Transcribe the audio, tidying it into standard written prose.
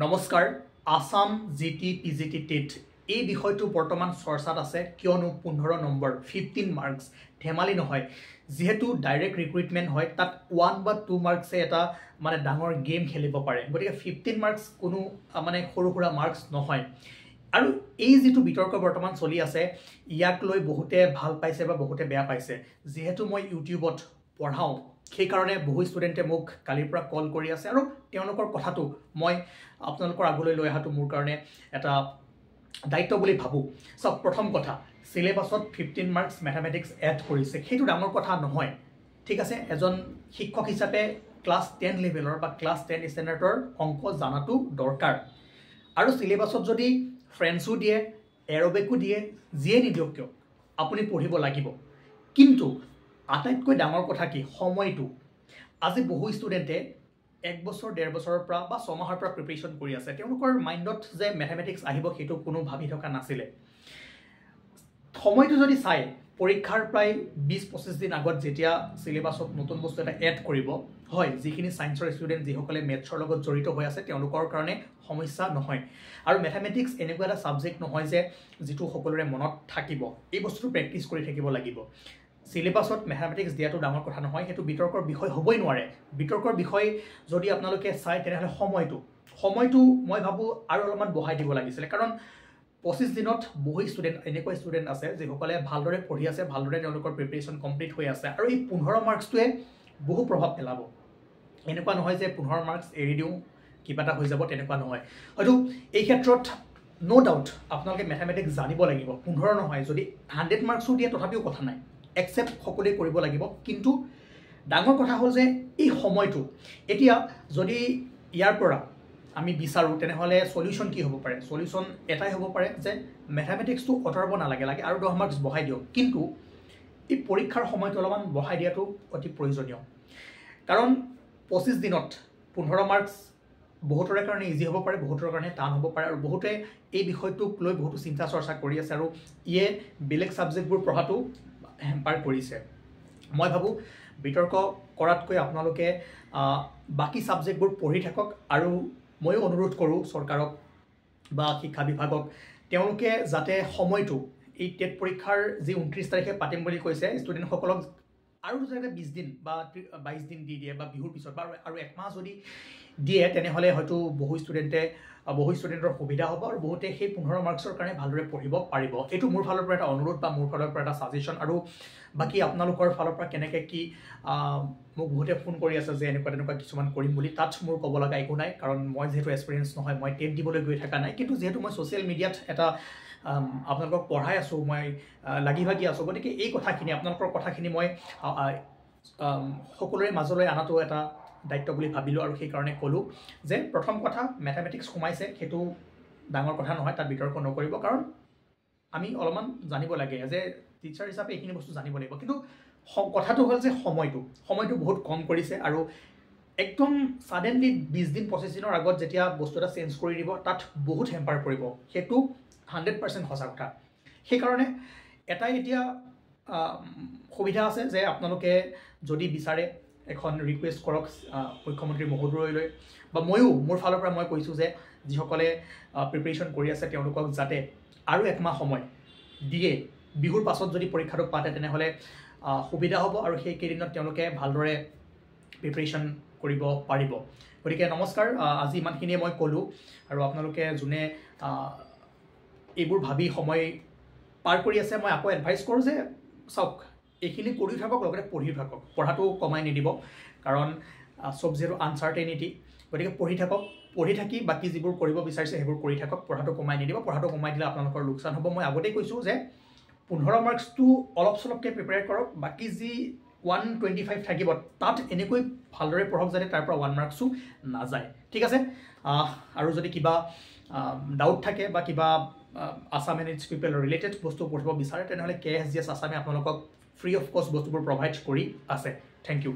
নমস্কাৰ Assam GT PGT TET এই বিষয়টো বৰ্তমান চৰ্চাত আছে কিয়নো 15 নম্বৰ 15 মাৰ্কস ধেমালি নহয় যেহেতু ডাইৰেক্ট ৰিক্ৰুটমেন্ট হয় তাত 1 বা 2 মাৰ্কসে এটা মানে ডাঙৰ গেম খেলিব পাৰে গতিকে 15 মাৰ্কস কোনো মানে সৰু মাৰ্কস নহয় আৰু এই যেটো বিতৰ্ক বৰ্তমান চলি আছে ইয়াক লৈ বহুতে ভাল পাইছে বা বহুতে বেয়া পাইছে যেহেতু মই ইউটিউবত পঢ়াও সেই কাৰণে বহু ষ্টুডেন্টে মোক কালিৰ পৰা কল কৰি আছে আৰু তেওঁলোকৰ কথাটো মই আপোনালোকৰ আগলৈ লৈ আহাটো মোৰ কাৰণে এটা দায়িত্ব বুলি ভাবো সব প্ৰথম কথা সিলেবাছত 15 মাৰ্কস ম্যাথমেটিক্স এড কৰিছে সেইটো ডাঙৰ কথা নহয় ঠিক আছে এজন শিক্ষক হিচাপে ক্লাস 10 লেভেলৰ বা ক্লাস 10 ষ্টেণ্ডাৰ্ডৰ অংক জানাটো দৰকাৰ আৰু সিলেবাছত যদি ফ্ৰেন্সও দিয়ে এৰোবিকো দিয়ে যিয়ে নিদিয়ক কিয় আপুনি পঢ়িব লাগিব কিন্তু আটাইতকৈ ডাঙৰ কথা কি সময়টো আজি বহু ষ্টুডেন্টে 1 বছৰ 1.5 বছৰৰ পৰা বা 6 মাহৰ পৰা প্ৰিপাৰেচন কৰি আছে তেওঁলোকৰ মাইন্ডত যে ম্যাথমেটিক্স আহিব হেতু কোনো ভাবি থকা নাছিলে সময়টো যদি চাই পৰীক্ষাৰ প্ৰায় 20-25 দিন আগত যেতিয়া সিলেবাছত নতুন বস্তু এটা এড কৰিব হয় যিখিনি সায়েন্সৰ ষ্টুডেন্ট যিসকলে মেথছৰ লগত জড়িত হৈ আছে তেওঁলোকৰ কাৰণে সমস্যা নহয় আৰু ম্যাথমেটিক্স এনেকুৱা এটা সাবজেক্ট নহয় যে যেটো সকলোৰে মনত থাকিব এই বস্তুটো প্ৰেক্টিস কৰি থাকিব লাগিব সিলেবাছত ম্যাথমেটিক্স দিয়াটো ডাঙৰ কথা নহয় হেতু বিতৰ্কৰ বিষয় হ'বই নোৱাৰে বিতৰ্কৰ বিষয় যদি আপোনালোকে চাই তেনেহলে সময়টো মই ভাবো আৰু অলপমান বঢ়াই দিব লাগিছিল কাৰণ 25 দিনত বহু ষ্টুডেন্ট এনেকুৱা ষ্টুডেন্ট আছে যিসকলে ভালদৰে পঢ়ি আছে ভালদৰে তেওঁলোকৰ প্ৰিপাৰেচন কমপ্লিট হৈ আছে আৰু এই 15 মাৰ্কসটোৱে বহু প্ৰভাৱ পেলাব এনেকুৱা নহয় যে 15 মাৰ্কস এৰি দিও কিবা এটা হৈ যাব তেনেকুৱা নহয় হয়তো এই ক্ষেত্ৰত নো ডাউট আপোনালোকে ম্যাথমেটিক্স জানিব লাগিব 15 নহয় যদি 100 মাৰ্কসও দিয়ে তথাপিও কথা নাই একসেপ্ট সকলোৱে কৰিব লাগিব কিন্তু ডাঙৰ কথা হ'ল যে এই সময়টো এতিয়া যদি ইয়াৰ পৰা আমি বিচাৰো তেনেহলে সলিউশন কি হ'ব পাৰে সলিউশন এটাই হ'ব পাৰে যে ম্যাথমেটিক্সটো অতৰাব নালাগে লাগে আৰু 10 মাৰ্কস বঢ়াই দিও কিন্তু এই পৰীক্ষাৰ সময়টো অলপমান বঢ়াই দিয়াটো অতি প্ৰয়োজনীয় কাৰণ 25 দিনত 15 মাৰ্কস বহুতৰে কাৰণে ইজি হ'ব পাৰে বহুতৰ কাৰণে টান হ'ব পাৰে আৰু বহুতে এই বিষয়টোক লৈ বহুতো চিন্তা চৰ্চা কৰি আছে আৰু ইয়ে বেলেগ সাবজেক্টবোৰ পঢ়াটো হেম্পাৰ কৰিছে মই ভাবো বিতৰ্ক কৰাতকৈ আপোনালোকে বাকি সাবজেক্টবোৰ পঢ়ি থাকক আৰু মই অনুৰোধ কৰো চৰকাৰক বা শিক্ষা বিভাগক তেওঁলোকে যাতে সময়টো এই টেট পৰীক্ষাৰ যি 29 তাৰিখে পাতিম বুলি কৈছে ষ্টুডেন্ট সকলক আৰু যাতে 20 দিন বা 22 দিন দি দিয়ে বা বিহুৰ পিছত আৰু এক মাহ যদি দিয়ে তেনেহলে হয়তো বহু ষ্টুডেন্টৰ সুবিধা হ'ব আৰু বহুতে সেই 15 মাৰ্কসৰ কাৰণে ভালদৰে পঢ়িব পাৰিব এটো মোৰ ফালৰ পৰা এটা অনুৰোধ বা মোৰ ফালৰ পৰা এটা সাজেশন আৰু বাকি আপোনালোকৰ ফালৰ পৰা কেনেকে কি মোক বহুতে ফোন কৰি আছে যে এনেকুৱা কিছুমান কৰিম বুলি তাত মোৰ ক'ব লগা একো নাই কাৰণ মই যেহেতু এক্সপেৰিয়েন্স নহয় মই টেট দিবলৈ গৈ থকা নাই কিন্তু যেহেতু মই সোশ্যাল মিডিয়াত এটা আপোনালোকক পঢ়াই আছো মই লাগি ভাগি আছো গতিকে এই কথাখিনি আপোনালোকৰ কথাখিনি মই সকলোৰে মাজলৈ আনাটো এটা দায়িত্ব বুলি ভাবিলো আৰু সেই কাৰণে কলো যে প্ৰথম কথা ম্যাথমেটিক্স কমাইছে হেতু ডাঙৰ কথা নহয় তাত বিতৰ্ক নকৰিব কাৰণ আমি অলপমান জানিব লাগে যে টিচাৰ হিচাপে এইখিনি বস্তু জানিব লাগিব কিন্তু কথাটো হ'ল যে সময়টো বহুত কম কৰিছে আৰু একদম সাডেনলি 20 দিন 25 দিনৰ আগত যেতিয়া বস্তু এটা চেঞ্জ কৰি দিব তাত বহুত হেম্পাৰ পৰিব হেতু 100% সঁচা কথা সেই কাৰণে এটাই এতিয়া সুবিধা আছে যে আপোনালোকে যদি বিচাৰে এখন ৰিকুৱেষ্ট কৰক মুখ্যমন্ত্ৰী মহোদয়লৈ বা ময়ো মোৰ ফালৰ পৰা মই কৈছো যে যিসকলে প্ৰিপাৰেচন কৰি আছে তেওঁলোকক যাতে আৰু এক মাহ সময় দিয়ে বিহুৰ পাছত যদি পৰীক্ষাটো পাতে তেনেহলে সুবিধা হ'ব আৰু সেই কেইদিনত তেওঁলোকে ভালদৰে প্ৰিপাৰেচন কৰিব পাৰিব গতিকে নমস্কাৰ আজি ইমানখিনিয়ে মই কলো আৰু আপোনালোকে যোনে এইবোৰ ভাবি সময় পাৰ কৰি আছে মই আকৌ এডভাইস কৰো যে চাওক এইখিনি কৰি থাকক লগতে পঢ়ি থাকক পঢ়াটো কমাই নিদিব কাৰণ সব যেটো আনসাৰ্টেনিটি গতিকে পঢ়ি থাকি বাকি যিবোৰ কৰিব বিচাৰিছে হেবোৰ কৰি থাকক পঢ়াটো কমাই নিদিব পঢ়াটো কমাই দিলে আপোনালোকৰ লোকসান হ'ব মই আগতেই কৈছো যে 15 মাৰ্কসটো অলপ সলপকে প্ৰিপেয়াৰ কৰক বাকি যি 125 থাকিব তাত এনেকৈ ভালদৰে পঢ়ক যাতে তাৰ পৰা 1 মাৰ্কসও না যায় ঠিক আছে আৰু যদি কিবা ডাউট থাকে বা কিবা Assam and it's people related বস্তু পঢ়িব বিচাৰে তেনেহলে KSGS আসামে আপোনালোকক ফ্ৰী অফ কষ্ট বস্তুবোৰ প্ৰভাইড কৰি আছে থ্যাংক ইউ